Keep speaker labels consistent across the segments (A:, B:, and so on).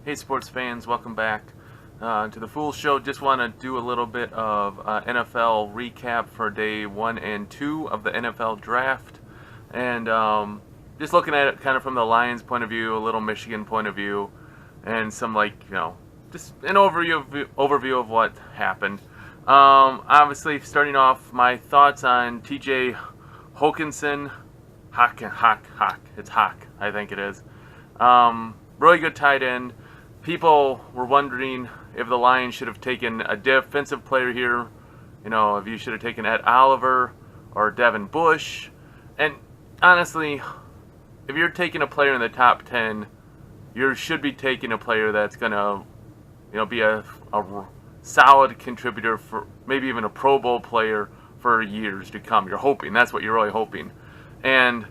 A: Hey sports fans, welcome back to the Phoolish Show. Just want to do a little bit of NFL recap for day 1 and 2 of the NFL draft. And just looking at it kind of from the Lions point of view, a little Michigan point of view, and some just an overview of what happened. Obviously, starting off, my thoughts on TJ Hawkinson. It's Hawk, I think it is. Really good tight end. People were wondering if the Lions should have taken a defensive player here. You know, if you should have taken Ed Oliver or Devin Bush. And honestly, if you're taking a player in the top 10, you should be taking a player that's going to, be a solid contributor, for maybe even a Pro Bowl player for years to come. You're hoping. That's what you're really hoping. And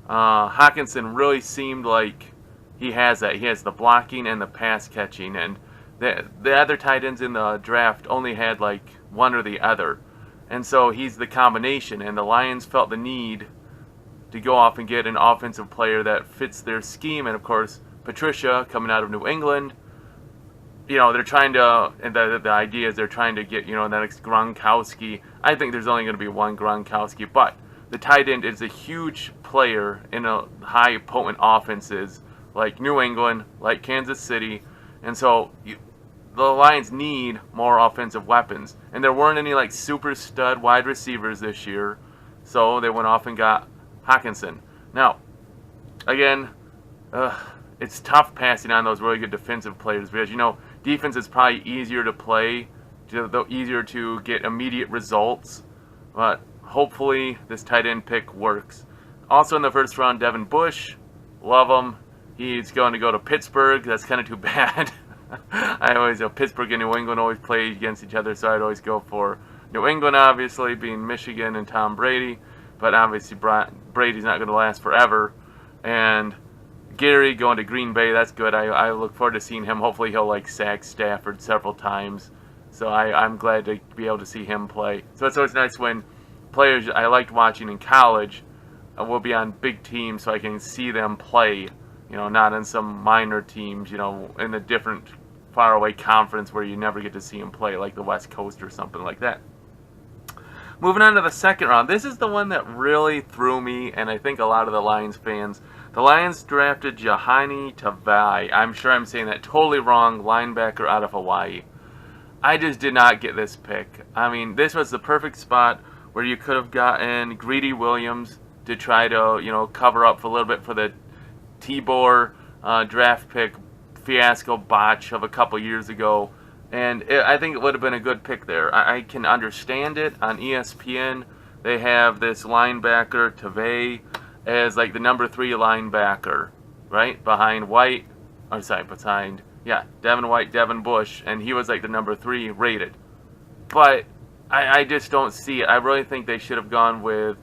A: Hawkinson really seemed like he has that. He has the blocking and the pass catching, and the other tight ends in the draft only had like one or the other. And so he's the combination, and the Lions felt the need to go off and get an offensive player that fits their scheme. And of course, Patricia, coming out of New England, they're trying to, and the idea is they're trying to get, the next Gronkowski. I think there's only going to be one Gronkowski, but the tight end is a huge player in a high potent offenses like New England, like Kansas City, and so the Lions need more offensive weapons. And there weren't any like super stud wide receivers this year, so they went off and got Hawkinson. Now, again, it's tough passing on those really good defensive players because defense is probably easier to play, easier to get immediate results, but hopefully this tight end pick works. Also in the first round, Devin Bush, love him. He's going to go to Pittsburgh. That's kind of too bad. I always know Pittsburgh and New England always play against each other, so I'd always go for New England, obviously, being Michigan and Tom Brady. But obviously Brady's not going to last forever. And Gary going to Green Bay, that's good. I look forward to seeing him. Hopefully he'll sack Stafford several times. So I'm glad to be able to see him play. So it's always nice when players I liked watching in college will be on big teams so I can see them play. Not in some minor teams, in a different faraway conference where you never get to see him play, like the West Coast or something like that. Moving on to the second round. This is the one that really threw me, and I think a lot of the Lions fans. The Lions drafted Jahani Tavai. I'm sure I'm saying that totally wrong, linebacker out of Hawaii. I just did not get this pick. I mean, this was the perfect spot where you could have gotten Greedy Williams to try to, cover up for a little bit for the Tibor draft pick fiasco botch of a couple years ago, and I think it would have been a good pick there. I can understand it. On ESPN, they have this linebacker Tavai as like the number 3 linebacker, right behind Devin White, Devin Bush, and he was like the number 3 rated. But I just don't see it. I really think they should have gone with.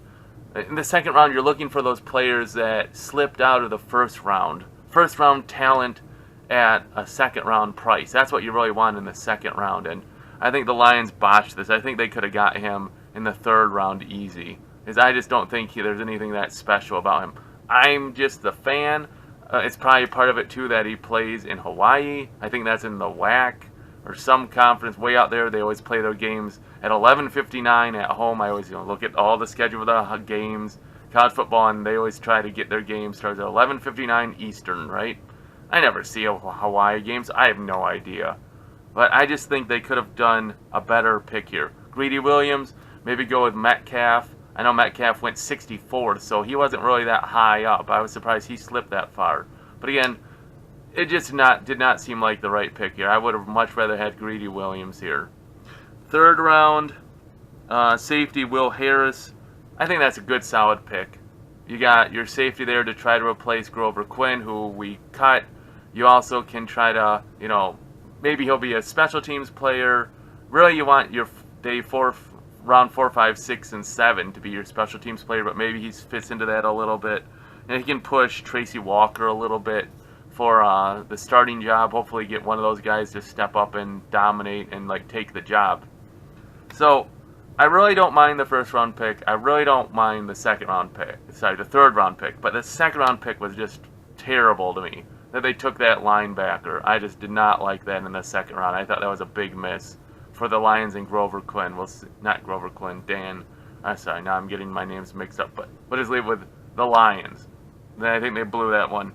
A: In the second round, you're looking for those players that slipped out of the first round. First round talent at a second round price. That's what you really want in the second round. And I think the Lions botched this. I think they could have got him in the third round easy. Because I just don't think there's anything that special about him. I'm just a fan. It's probably part of it, too, that he plays in Hawaii. I think that's in the WAC or some conference way out there. They always play their games at 11:59 at home. I always look at all the schedule of the games, college football, and they always try to get their game started at 11:59 Eastern, right? I never see Hawaii games. I have no idea. But I just think they could have done a better pick here. Greedy Williams, maybe go with Metcalf. I know Metcalf went 64th, so he wasn't really that high up. I was surprised he slipped that far. But again, it just did not seem like the right pick here. I would have much rather had Greedy Williams here. Third round, safety Will Harris. I think that's a good, solid pick. You got your safety there to try to replace Grover Quinn, who we cut. You also can try to, maybe he'll be a special teams player. Really, you want your round 4, 5, 6, and 7 to be your special teams player, but maybe he fits into that a little bit. And he can push Tracy Walker a little bit for the starting job. Hopefully get one of those guys to step up and dominate and take the job. So I really don't mind the first round pick. I really don't mind the second round pick. Sorry, the third round pick. But the second round pick was just terrible to me. that they took that linebacker. I just did not like that in the second round. I thought that was a big miss for the Lions and Grover Quinn. Well, not Grover Quinn, Dan. I'm sorry, now I'm getting my names mixed up, but we'll just leave with the Lions. Then I think they blew that one.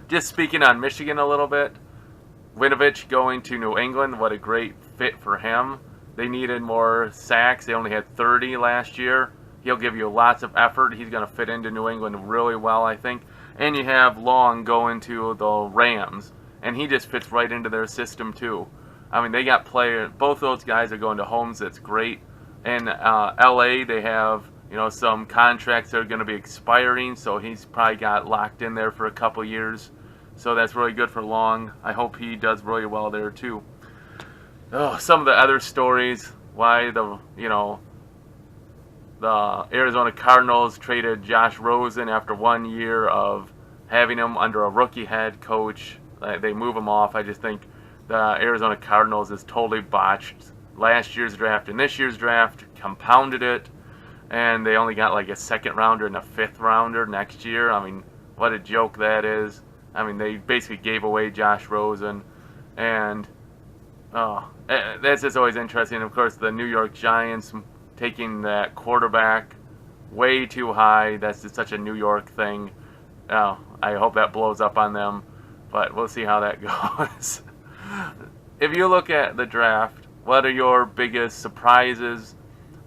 A: Just speaking on Michigan a little bit, Winovich going to New England, what a great fit for him. They needed more sacks. They only had 30 last year. He'll give you lots of effort. He's going to fit into New England really well, I think. And you have Long going to the Rams, and he just fits right into their system too. I mean, they got players. Both those guys are going to homes. That's great. And L.A., they have some contracts that are going to be expiring, so he's probably got locked in there for a couple years. So that's really good for Long. I hope he does really well there too. Oh, some of the other stories, why the Arizona Cardinals traded Josh Rosen after 1 year of having him under a rookie head coach. They move him off. I just think the Arizona Cardinals is totally botched last year's draft and this year's draft, compounded it, and they only got like a second rounder and a fifth rounder next year. I mean, what a joke that is. I mean, they basically gave away Josh Rosen, and that's just always interesting. Of course, the New York Giants taking that quarterback way too high. That's just such a New York thing. I hope that blows up on them, but we'll see how that goes. If you look at the draft, what are your biggest surprises?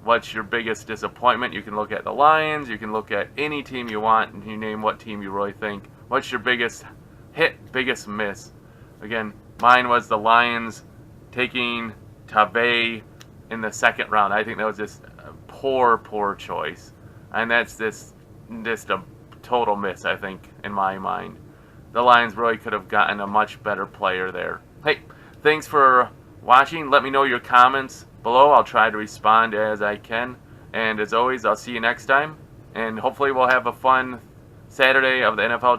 A: What's your biggest disappointment? You can look at the Lions. You can look at any team you want, and you name what team you really think. What's your biggest hit, biggest miss? Again, mine was the Lions taking Tavai in the second round. I think that was just a poor choice. And that's just a total miss, I think, in my mind. The Lions really could have gotten a much better player there. Hey, thanks for watching. Let me know your comments below. I'll try to respond as I can. And as always, I'll see you next time. And hopefully we'll have a fun Saturday of the NFL